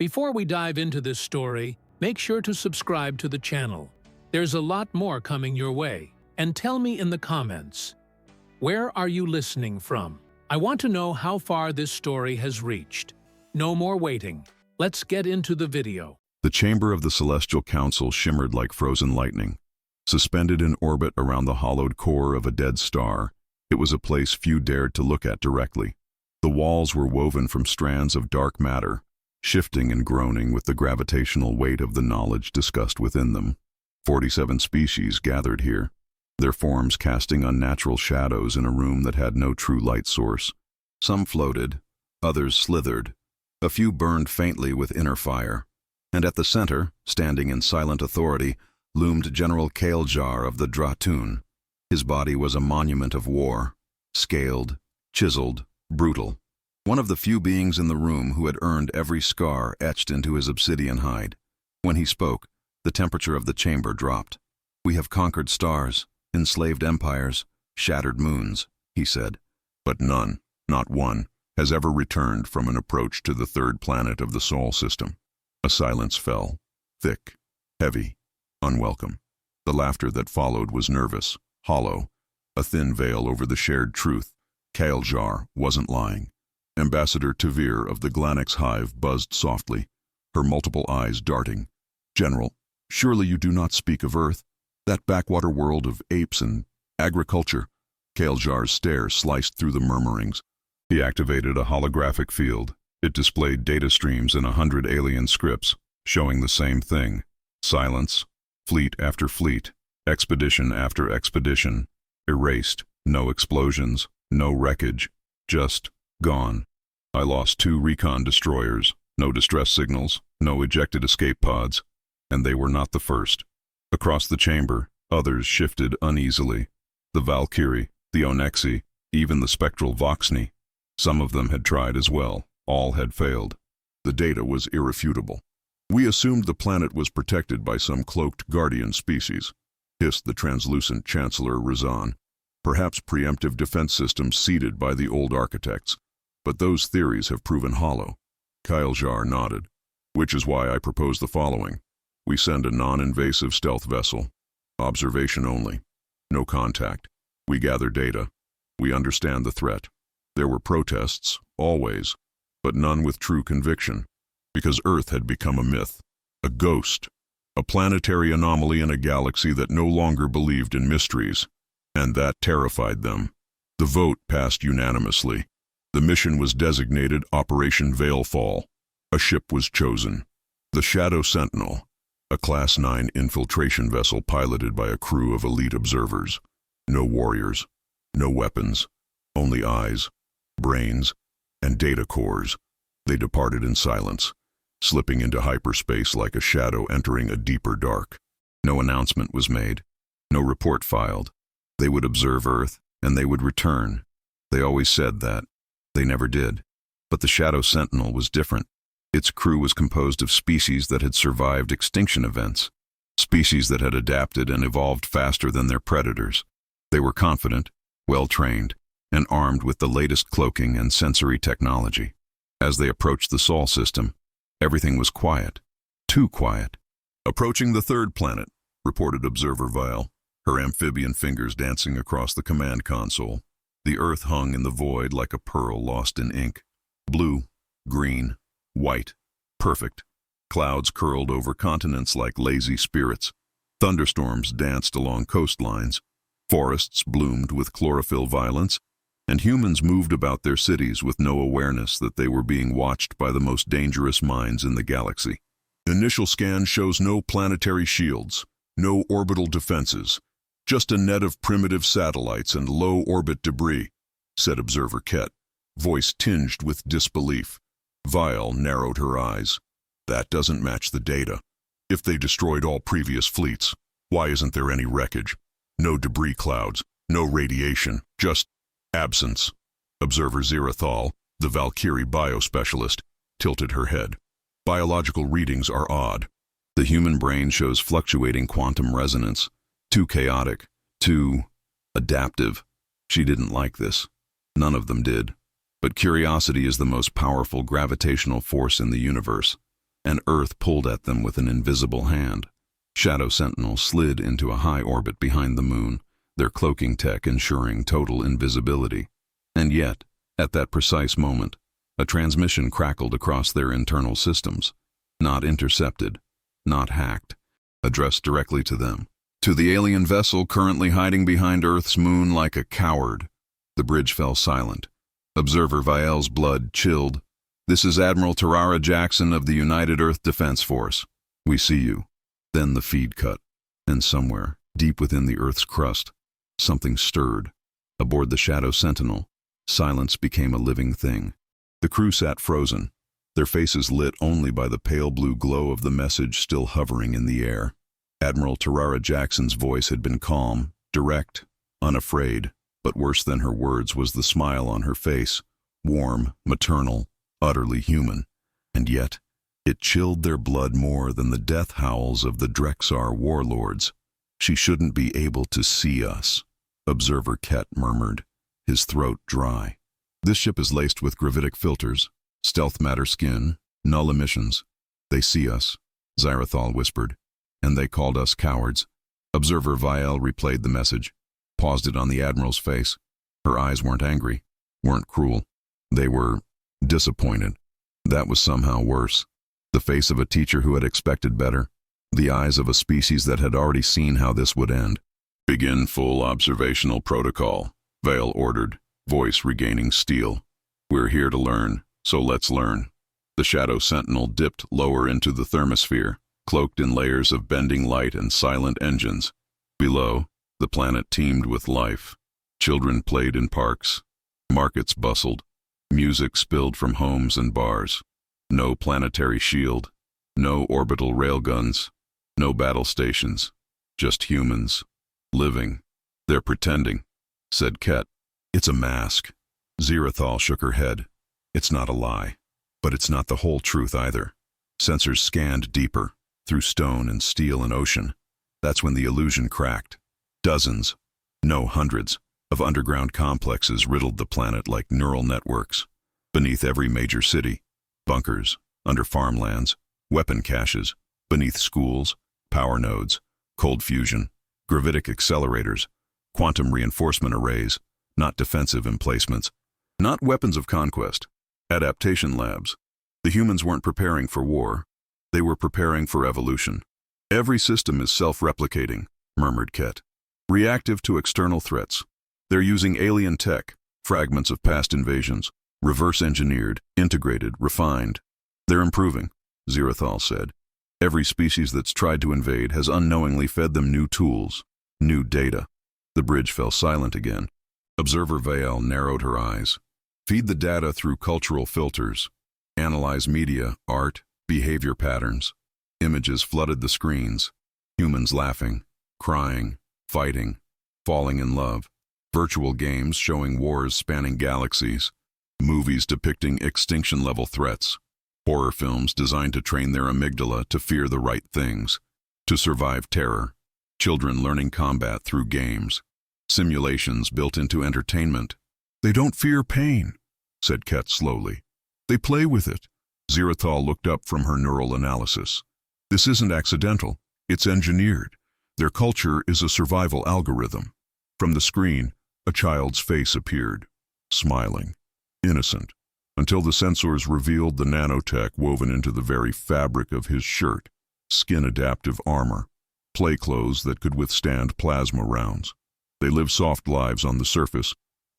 Before we dive into this story, make sure to subscribe to the channel. There's a lot more coming your way. And tell me in the comments, where are you listening from? I want to know how far this story has reached. No more waiting. Let's get into the video. The chamber of the Celestial Council shimmered like frozen lightning. Suspended in orbit around the hollowed core of a dead star, it was a place few dared to look at directly. The walls were woven from strands of dark matter, shifting and groaning with the gravitational weight of the knowledge discussed within them. 47 species gathered here, their forms casting unnatural shadows in a room that had no true light source. Some floated, others slithered, a few burned faintly with inner fire. And at the center, standing in silent authority, loomed General Kael'Zhar of the Dratun. His body was a monument of war, scaled, chiseled, brutal. One of the few beings in the room who had earned every scar etched into his obsidian hide. When he spoke, the temperature of the chamber dropped. "We have conquered stars, enslaved empires, shattered moons," he said. "But none, not one, has ever returned from an approach to the third planet of the Sol system." A silence fell, thick, heavy, unwelcome. The laughter that followed was nervous, hollow, a thin veil over the shared truth. Kael'Zhar wasn't lying. Ambassador Tavir of the Glanax hive buzzed softly, her multiple eyes darting. "General, surely you do not speak of Earth, that backwater world of apes and agriculture?" Kael'Zhar's stare sliced through the murmurings. He activated a holographic field. It displayed data streams in 100 alien scripts, showing the same thing. Silence, fleet after fleet, expedition after expedition, erased, no explosions, no wreckage, just gone. I lost 2 recon destroyers, no distress signals, no ejected escape pods, and they were not the first. Across the chamber, others shifted uneasily. The Valkyrie, the Onyxi, even the spectral Voxni. Some of them had tried as well. All had failed. The data was irrefutable. "We assumed the planet was protected by some cloaked guardian species," hissed the translucent Chancellor Razan. "Perhaps preemptive defense systems seeded by the old architects. But those theories have proven hollow." Kael'Zhar nodded. "Which is why I propose the following. We send a non-invasive stealth vessel. Observation only. No contact. We gather data. We understand the threat. There were protests, always, but none with true conviction, because Earth had become a myth, a ghost, a planetary anomaly in a galaxy that no longer believed in mysteries, and that terrified them. The vote passed unanimously. The mission was designated Operation Veilfall. A ship was chosen, the Shadow Sentinel, a Class 9 infiltration vessel piloted by a crew of elite observers. No warriors, no weapons, only eyes, brains, and data cores. They departed in silence, slipping into hyperspace like a shadow entering a deeper dark. No announcement was made, no report filed. They would observe Earth, and they would return. They always said that. They never did. But the Shadow Sentinel was different. Its crew was composed of species that had survived extinction events, species that had adapted and evolved faster than their predators. They were confident, well-trained, and armed with the latest cloaking and sensory technology. As they approached the Sol system, everything was quiet. Too quiet. "Approaching the third planet," reported Observer Vile, her amphibian fingers dancing across the command console. The Earth hung in the void like a pearl lost in ink. Blue, green, white, perfect. Clouds curled over continents like lazy spirits. Thunderstorms danced along coastlines. Forests bloomed with chlorophyll violence, and humans moved about their cities with no awareness that they were being watched by the most dangerous minds in the galaxy. "Initial scan shows no planetary shields, no orbital defenses, just a net of primitive satellites and low-orbit debris," said Observer Ket, voice tinged with disbelief. Vile narrowed her eyes. "That doesn't match the data. If they destroyed all previous fleets, why isn't there any wreckage? No debris clouds, no radiation, just absence." Observer Zirathal, the Valkyrie biospecialist, tilted her head. "Biological readings are odd. The human brain shows fluctuating quantum resonance, too chaotic, too adaptive." She didn't like this. None of them did. But curiosity is the most powerful gravitational force in the universe. and Earth pulled at them with an invisible hand. Shadow Sentinel slid into a high orbit behind the moon, their cloaking tech ensuring total invisibility. And yet, at that precise moment, a transmission crackled across their internal systems. Not intercepted, not hacked, addressed directly to them. To the alien vessel currently hiding behind Earth's moon like a coward. The bridge fell silent. Observer Viel's blood chilled. "This is Admiral Tarara Jackson of the United Earth Defense Force. We see you." Then the feed cut, and somewhere, deep within the Earth's crust, something stirred. Aboard the Shadow Sentinel, silence became a living thing. The crew sat frozen, their faces lit only by the pale blue glow of the message still hovering in the air. Admiral Tarara Jackson's voice had been calm, direct, unafraid, but worse than her words was the smile on her face, warm, maternal, utterly human. And yet, it chilled their blood more than the death howls of the Drexar warlords. "She shouldn't be able to see us," Observer Ket murmured, his throat dry. "This ship is laced with gravitic filters, stealth matter skin, null emissions. They see us," Xyrathal whispered, "and they called us cowards." Observer Viel replayed the message, paused it on the Admiral's face. Her eyes weren't angry, weren't cruel. They were disappointed. That was somehow worse. The face of a teacher who had expected better. The eyes of a species that had already seen how this would end. "Begin full observational protocol," Vale ordered, voice regaining steel. "We're here to learn, so let's learn." The Shadow Sentinel dipped lower into the thermosphere, cloaked in layers of bending light and silent engines. Below, the planet teemed with life. Children played in parks. Markets bustled. Music spilled from homes and bars. No planetary shield. No orbital railguns. No battle stations. Just humans. Living. "They're pretending," said Ket. "It's a mask." Xyrathal shook her head. "It's not a lie. But it's not the whole truth either." Sensors scanned deeper, through stone and steel and ocean. That's when the illusion cracked. Dozens, no hundreds, of underground complexes riddled the planet like neural networks. Beneath every major city, bunkers, under farmlands, weapon caches, beneath schools, power nodes, cold fusion, gravitic accelerators, quantum reinforcement arrays, not defensive emplacements, not weapons of conquest, adaptation labs. The humans weren't preparing for war. They were preparing for evolution. "Every system is self-replicating," murmured Ket. "Reactive to external threats. They're using alien tech, fragments of past invasions, reverse-engineered, integrated, refined. They're improving," Xyrathal said. "Every species that's tried to invade has unknowingly fed them new tools, new data." The bridge fell silent again. Observer Vale narrowed her eyes. "Feed the data through cultural filters. Analyze media, art, behavior patterns. Images flooded the screens. Humans laughing, crying, fighting, falling in love. Virtual games showing wars spanning galaxies. Movies depicting extinction-level threats. Horror films designed to train their amygdala to fear the right things, to survive terror. Children learning combat through games. Simulations built into entertainment. "They don't fear pain," said Ket slowly. "They play with it." Xyrathal looked up from her neural analysis. "This isn't accidental. It's engineered. Their culture is a survival algorithm." From the screen, a child's face appeared, smiling, innocent, until the sensors revealed the nanotech woven into the very fabric of his shirt, skin-adaptive armor, play clothes that could withstand plasma rounds. "They live soft lives on the surface,"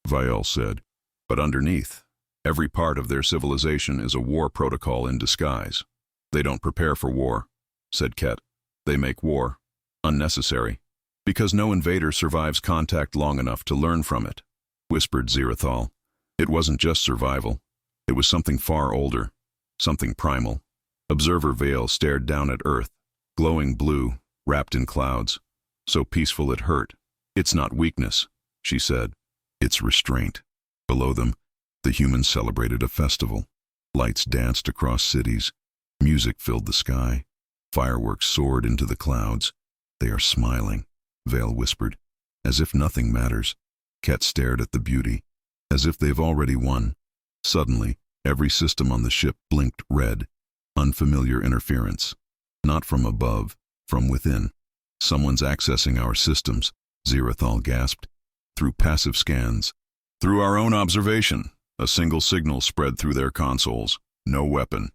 Viel said, "but underneath, every part of their civilization is a war protocol in disguise." "They don't prepare for war," said Ket. "They make war unnecessary, because no invader survives contact long enough to learn from it," whispered Xyrathal. "It wasn't just survival. It was something far older, something primal." Observer Vale stared down at Earth, glowing blue, wrapped in clouds, so peaceful it hurt. "It's not weakness," she said. "It's restraint." Below them, the humans celebrated a festival. Lights danced across cities. Music filled the sky. Fireworks soared into the clouds. "They are smiling," Vale whispered, "as if nothing matters." Ket stared at the beauty, as if they've already won. Suddenly, every system on the ship blinked red. Unfamiliar interference. Not from above, from within. Someone's accessing our systems, Zirathal gasped. Through passive scans. Through our own observation. A single signal spread through their consoles. No weapon.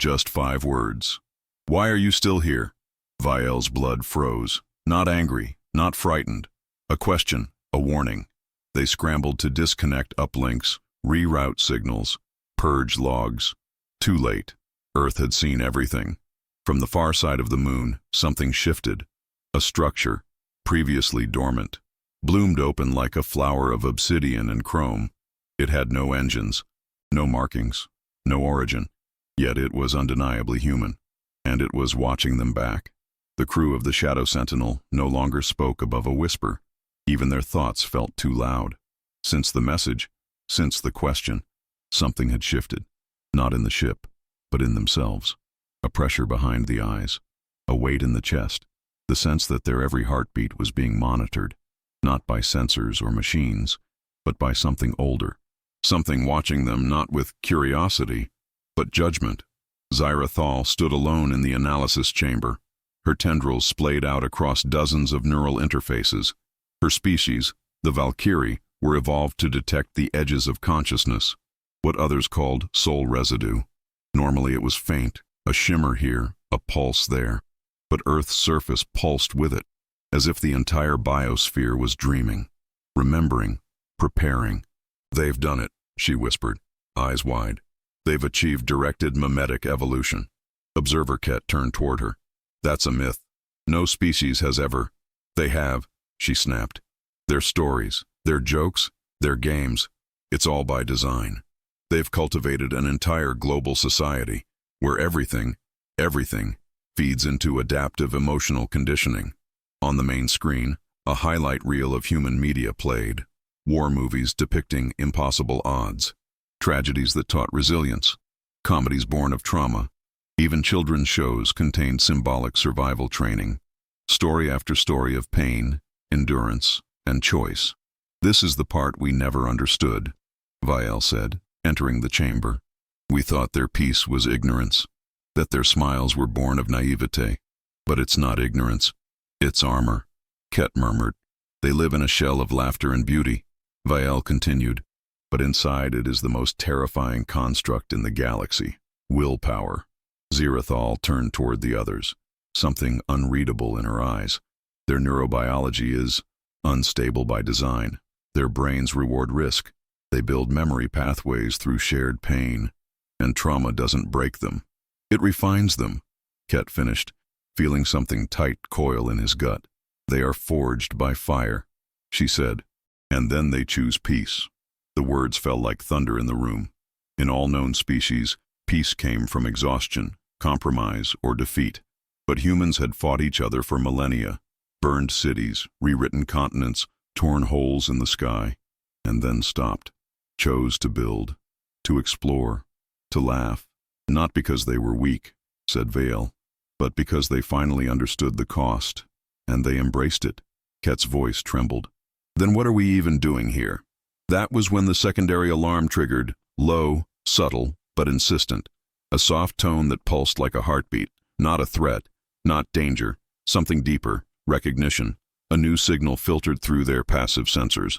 Just 5 words. Why are you still here? Viel's blood froze. Not angry, not frightened. A question, a warning. They scrambled to disconnect uplinks, reroute signals, purge logs. Too late. Earth had seen everything. From the far side of the moon, something shifted. A structure, previously dormant, bloomed open like a flower of obsidian and chrome. It had no engines, no markings, no origin, yet it was undeniably human, and it was watching them back. The crew of the Shadow Sentinel no longer spoke above a whisper. Even their thoughts felt too loud. Since the message, since the question, something had shifted, not in the ship, but in themselves. A pressure behind the eyes, a weight in the chest, the sense that their every heartbeat was being monitored, not by sensors or machines, but by something older, something watching them not with curiosity, but judgment. Zirathal stood alone in the analysis chamber, her tendrils splayed out across dozens of neural interfaces. Her species, the Valkyrie, were evolved to detect the edges of consciousness, what others called soul residue. Normally it was faint, a shimmer here, a pulse there, but Earth's surface pulsed with it, as if the entire biosphere was dreaming, remembering, preparing. They've done it, she whispered, eyes wide. They've achieved directed memetic evolution. Observer Ket turned toward her. That's a myth. No species has ever. They have, she snapped. Their stories, their jokes, their games, it's all by design. They've cultivated an entire global society where everything feeds into adaptive emotional conditioning. On the main screen, a highlight reel of human media played. War movies depicting impossible odds, tragedies that taught resilience, comedies born of trauma. Even children's shows contained symbolic survival training, story after story of pain, endurance, and choice. This is the part we never understood, Viel said, entering the chamber. We thought their peace was ignorance, that their smiles were born of naivete. But it's not ignorance, it's armor, Ket murmured. They live in a shell of laughter and beauty, Viel continued, but inside it is the most terrifying construct in the galaxy, willpower. Zirathal turned toward the others, something unreadable in her eyes. Their neurobiology is unstable by design. Their brains reward risk. They build memory pathways through shared pain, and trauma doesn't break them. It refines them, Ket finished, feeling something tight coil in his gut. They are forged by fire, she said, and then they choose peace. The words fell like thunder in the room. In all known species, peace came from exhaustion, compromise, or defeat. But humans had fought each other for millennia, burned cities, rewritten continents, torn holes in the sky, and then stopped. Chose to build, to explore, to laugh. Not because they were weak, said Vale, but because they finally understood the cost, and they embraced it. Ket's voice trembled. Then what are we even doing here? That was when the secondary alarm triggered, low, subtle, but insistent. A soft tone that pulsed like a heartbeat, not a threat, not danger, something deeper, recognition. A new signal filtered through their passive sensors,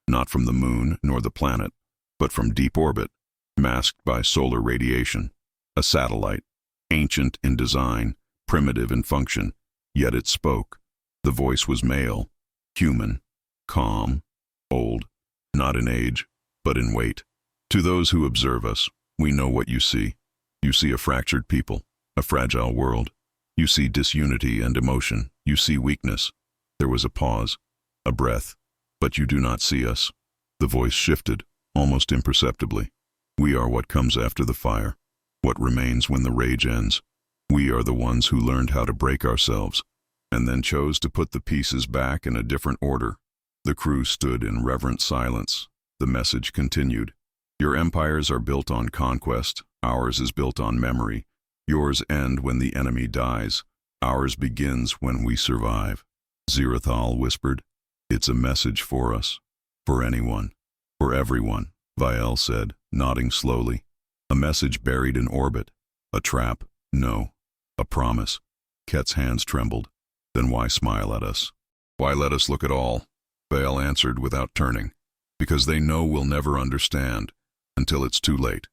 not from the moon nor the planet, but from deep orbit, masked by solar radiation. A satellite, ancient in design, primitive in function, yet it spoke. The voice was male, human, calm, old, not in age, but in weight. To those who observe us, we know what you see. You see a fractured people, a fragile world. You see disunity and emotion. You see weakness. There was a pause, a breath, but you do not see us. The voice shifted, almost imperceptibly. We are what comes after the fire, what remains when the rage ends. We are the ones who learned how to break ourselves, and then chose to put the pieces back in a different order. The crew stood in reverent silence. The message continued. Your empires are built on conquest. Ours is built on memory. Yours end when the enemy dies. Ours begins when we survive. Zirathal whispered. It's a message for us. For anyone. For everyone, Viel said, nodding slowly. A message buried in orbit. A trap. No. A promise. Ket's hands trembled. Then why smile at us? Why let us look at all? Vale answered without turning. Because they know we'll never understand, until it's too late.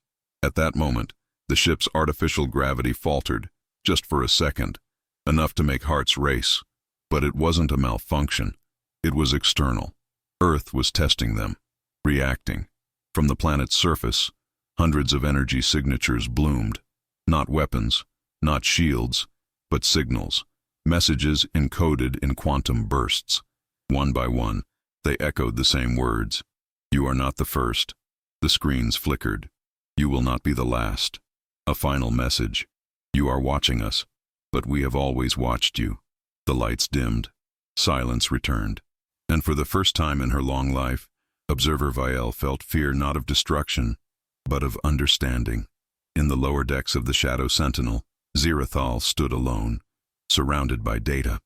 At that moment, the ship's artificial gravity faltered, just for a second, enough to make hearts race. But it wasn't a malfunction. It was external. Earth was testing them, reacting. From the planet's surface, hundreds of energy signatures bloomed. Not weapons, not shields, but signals, messages encoded in quantum bursts. One by one, they echoed the same words. You are not the first. The screens flickered. You will not be the last. A final message. You are watching us, but we have always watched you. The lights dimmed. Silence returned. And for the first time in her long life, Observer Vielle felt fear not of destruction, but of understanding. In the lower decks of the Shadow Sentinel, Zirathal stood alone, surrounded by data.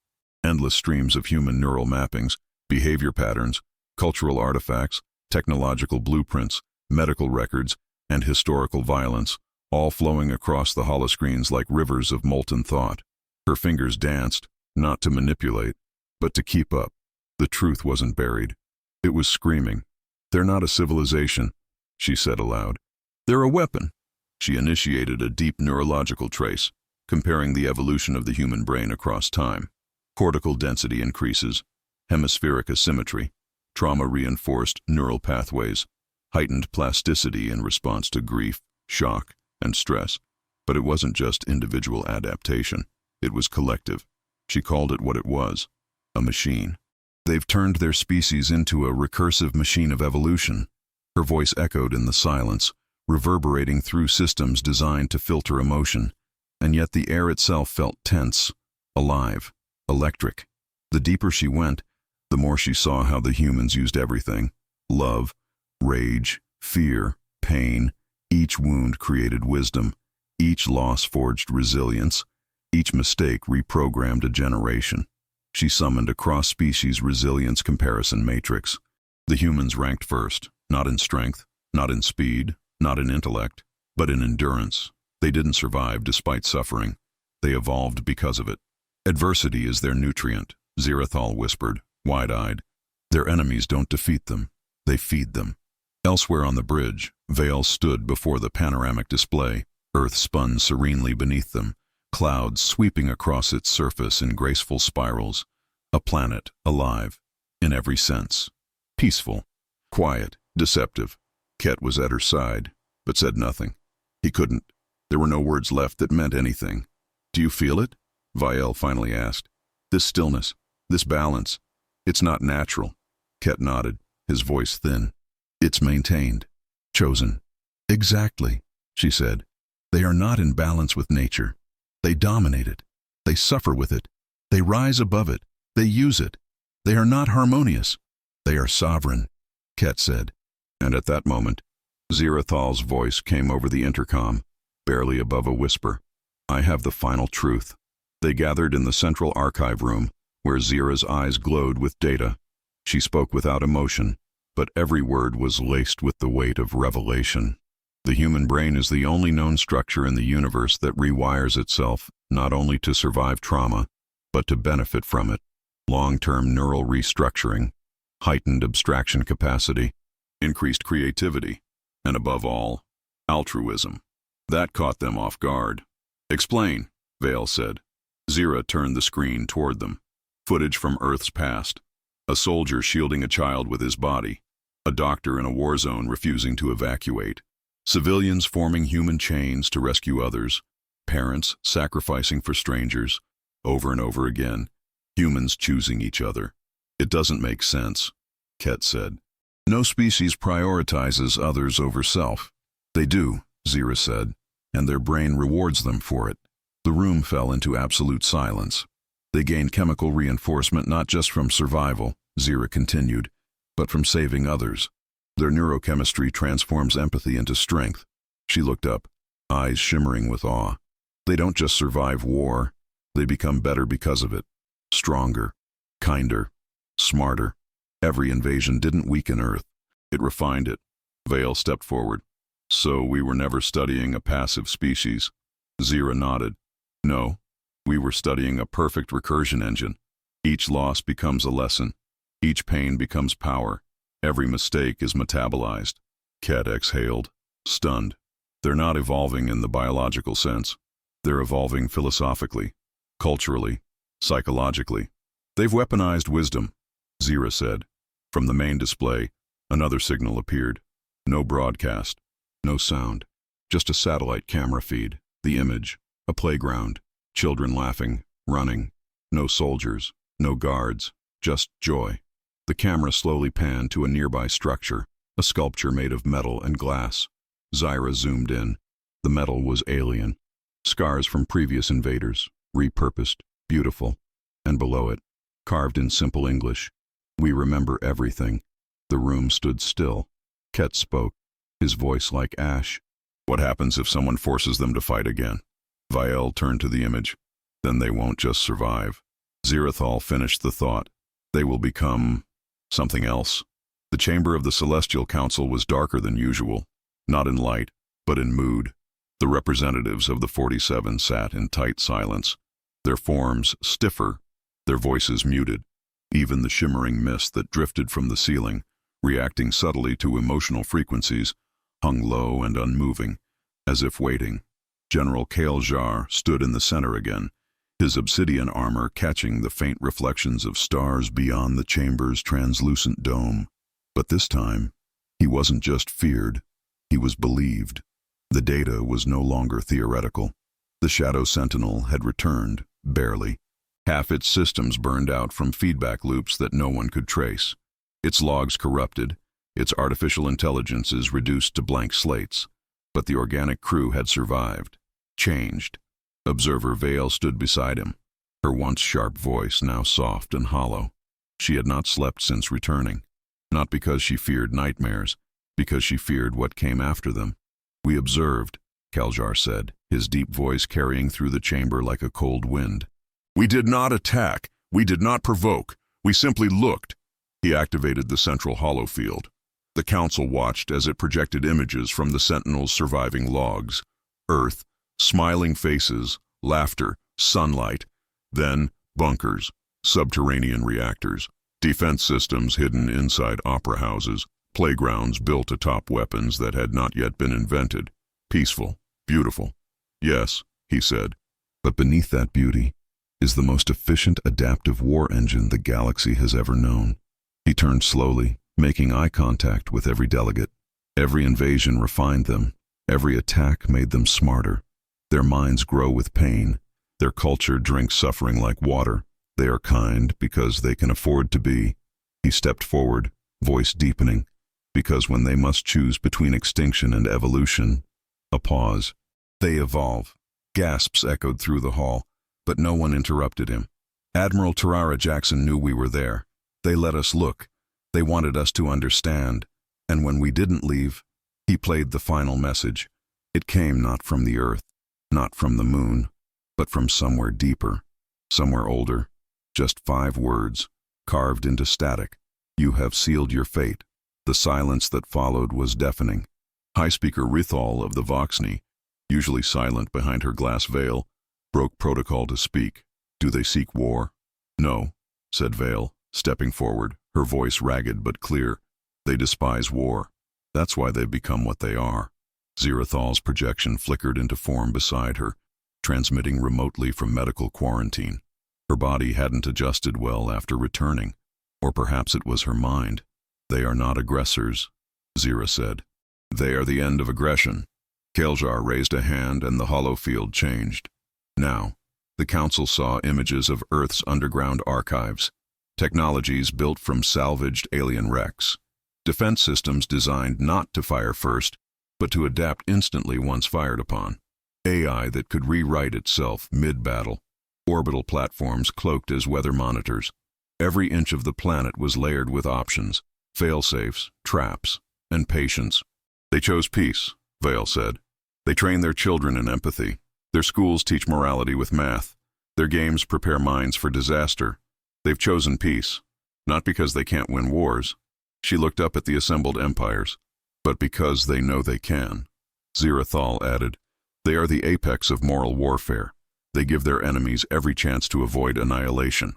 Endless streams of human neural mappings, behavior patterns, cultural artifacts, technological blueprints, medical records, and historical violence, all flowing across the holoscreens like rivers of molten thought. Her fingers danced, not to manipulate, but to keep up. The truth wasn't buried. It was screaming. They're not a civilization, she said aloud. They're a weapon. She initiated a deep neurological trace, comparing the evolution of the human brain across time. Cortical density increases, hemispheric asymmetry, trauma-reinforced neural pathways, heightened plasticity in response to grief, shock, and stress. But it wasn't just individual adaptation. It was collective. She called it what it was, a machine. They've turned their species into a recursive machine of evolution. Her voice echoed in the silence, reverberating through systems designed to filter emotion. And yet the air itself felt tense, alive, electric. The deeper she went, the more she saw how the humans used everything. Love, rage, fear, pain. Each wound created wisdom. Each loss forged resilience. Each mistake reprogrammed a generation. She summoned a cross-species resilience comparison matrix. The humans ranked first, not in strength, not in speed, not in intellect, but in endurance. They didn't survive despite suffering. They evolved because of it. Adversity is their nutrient, Zirathal whispered, wide-eyed. Their enemies don't defeat them. They feed them. Elsewhere on the bridge, Vale stood before the panoramic display. Earth spun serenely beneath them, clouds sweeping across its surface in graceful spirals. A planet alive, in every sense. Peaceful, quiet, deceptive. Ket was at her side, but said nothing. He couldn't. There were no words left that meant anything. Do you feel it? Vielle finally asked. This stillness, this balance. It's not natural. Ket nodded, his voice thin. It's maintained. Chosen. Exactly, she said. They are not in balance with nature. They dominate it. They suffer with it. They rise above it. They use it. They are not harmonious. They are sovereign, Ket said. And at that moment, Zirathal's voice came over the intercom, barely above a whisper. I have the final truth. They gathered in the central archive room, where Zira's eyes glowed with data. She spoke without emotion, but every word was laced with the weight of revelation. The human brain is the only known structure in the universe that rewires itself not only to survive trauma, but to benefit from it. Long-term neural restructuring, heightened abstraction capacity, increased creativity, and above all, altruism. That caught them off guard. Explain, Vale said. Zira turned the screen toward them. Footage from Earth's past. A soldier shielding a child with his body. A doctor in a war zone refusing to evacuate. Civilians forming human chains to rescue others. Parents sacrificing for strangers. Over and over again. Humans choosing each other. It doesn't make sense, Ket said. No species prioritizes others over self. They do, Zira said, and their brain rewards them for it. The room fell into absolute silence. They gained chemical reinforcement not just from survival, Zira continued, but from saving others. Their neurochemistry transforms empathy into strength. She looked up, eyes shimmering with awe. They don't just survive war, they become better because of it. Stronger, kinder, smarter. Every invasion didn't weaken Earth, it refined it. Vale stepped forward. So we were never studying a passive species. Zira nodded. No, we were studying a perfect recursion engine. Each loss becomes a lesson. Each pain becomes power. Every mistake is metabolized. Ket exhaled, stunned. They're not evolving in the biological sense. They're evolving philosophically, culturally, psychologically. They've weaponized wisdom, Zira said. From the main display, another signal appeared. No broadcast, no sound. Just a satellite camera feed, the image, a playground, children laughing, running. No soldiers, no guards, just joy. The camera slowly panned to a nearby structure, a sculpture made of metal and glass. Zira zoomed in. The metal was alien. Scars from previous invaders, repurposed, beautiful. And below it, carved in simple English, "We remember everything." The room stood still. Ket spoke, his voice like ash. "What happens if someone forces them to fight again?" Vael turned to the image. "Then they won't just survive." Zirathal finished the thought. "They will become something else." The chamber of the Celestial Council was darker than usual, not in light, but in mood. The representatives of the 47 sat in tight silence, their forms stiffer, their voices muted. Even the shimmering mist that drifted from the ceiling, reacting subtly to emotional frequencies, hung low and unmoving, as if waiting. General Kael'Zhar stood in the center again, his obsidian armor catching the faint reflections of stars beyond the chamber's translucent dome. But this time, he wasn't just feared, he was believed. The data was no longer theoretical. The Shadow Sentinel had returned, barely. Half its systems burned out from feedback loops that no one could trace. Its logs corrupted, its artificial intelligences reduced to blank slates. But the organic crew had survived, changed. Observer Vael stood beside him, her once sharp voice now soft and hollow. She had not slept since returning, not because she feared nightmares, because she feared what came after them. "We observed," Kael'Zhar said, his deep voice carrying through the chamber like a cold wind. "We did not attack, we did not provoke, we simply looked." He activated the central hollow field. The council watched as it projected images from the Sentinel's surviving logs. Earth, smiling faces, laughter, sunlight. Then bunkers, subterranean reactors, defense systems hidden inside opera houses, playgrounds built atop weapons that had not yet been invented. Peaceful, beautiful. "Yes," he said. "But beneath that beauty is the most efficient adaptive war engine the galaxy has ever known." He turned slowly, making eye contact with every delegate. Every invasion refined them. Every attack made them smarter. Their minds grow with pain. Their culture drinks suffering like water. They are kind because they can afford to be. He stepped forward, voice deepening, because when they must choose between extinction and evolution, a pause. "They evolve." Gasps echoed through the hall, but no one interrupted him. Admiral Tarara Jackson knew we were there. They let us look. They wanted us to understand. And when we didn't leave, he played the final message. It came not from the earth, not from the moon, but from somewhere deeper, somewhere older. Just 5 words, carved into static. "You have sealed your fate." The silence that followed was deafening. High Speaker Rithal of the Voxney, usually silent behind her glass veil, broke protocol to speak. "Do they seek war?" "No," said Vael, stepping forward, her voice ragged but clear. "They despise war. That's why they've become what they are." Zirathal's projection flickered into form beside her, transmitting remotely from medical quarantine. Her body hadn't adjusted well after returning, or perhaps it was her mind. "They are not aggressors," Zira said. "They are the end of aggression." Kael'Zhar raised a hand and the hollow field changed. Now, the council saw images of Earth's underground archives, technologies built from salvaged alien wrecks, defense systems designed not to fire first, but to adapt instantly once fired upon, AI that could rewrite itself mid-battle, orbital platforms cloaked as weather monitors. Every inch of the planet was layered with options, fail-safes, traps, and patience. "They chose peace," Vael said. "They train their children in empathy. Their schools teach morality with math. Their games prepare minds for disaster. They've chosen peace, not because they can't win wars." She looked up at the assembled empires, "but because they know they can." Zirathal added, "They are the apex of moral warfare. They give their enemies every chance to avoid annihilation.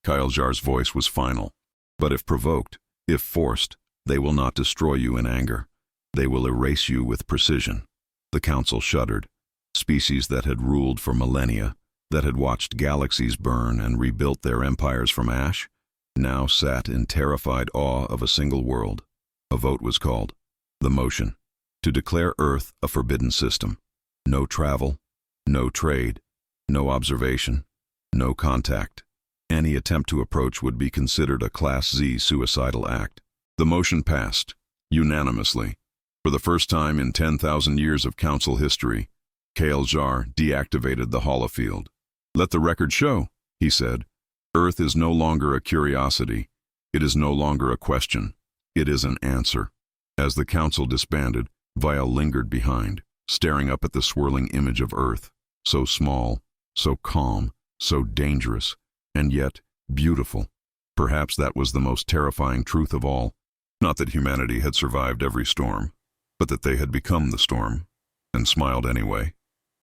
Kael'Zhar's voice was final. But if provoked, if forced, they will not destroy you in anger. They will erase you with precision. The council shuddered. Species that had ruled for millennia, that had watched galaxies burn and rebuilt their empires from ash, now sat in terrified awe of a single world. A vote was called. The motion: to declare Earth a forbidden system. No travel, no trade, no observation, no contact. Any attempt to approach would be considered a Class Z suicidal act. The motion passed, unanimously. For the first time in 10,000 years of council history, Kael'Zhar deactivated the holofield. "Let the record show," he said. "Earth is no longer a curiosity. It is no longer a question. It is an answer." As the council disbanded, Vial lingered behind, staring up at the swirling image of Earth, so small, so calm, so dangerous, and yet beautiful. Perhaps that was the most terrifying truth of all. Not that humanity had survived every storm, but that they had become the storm, and smiled anyway.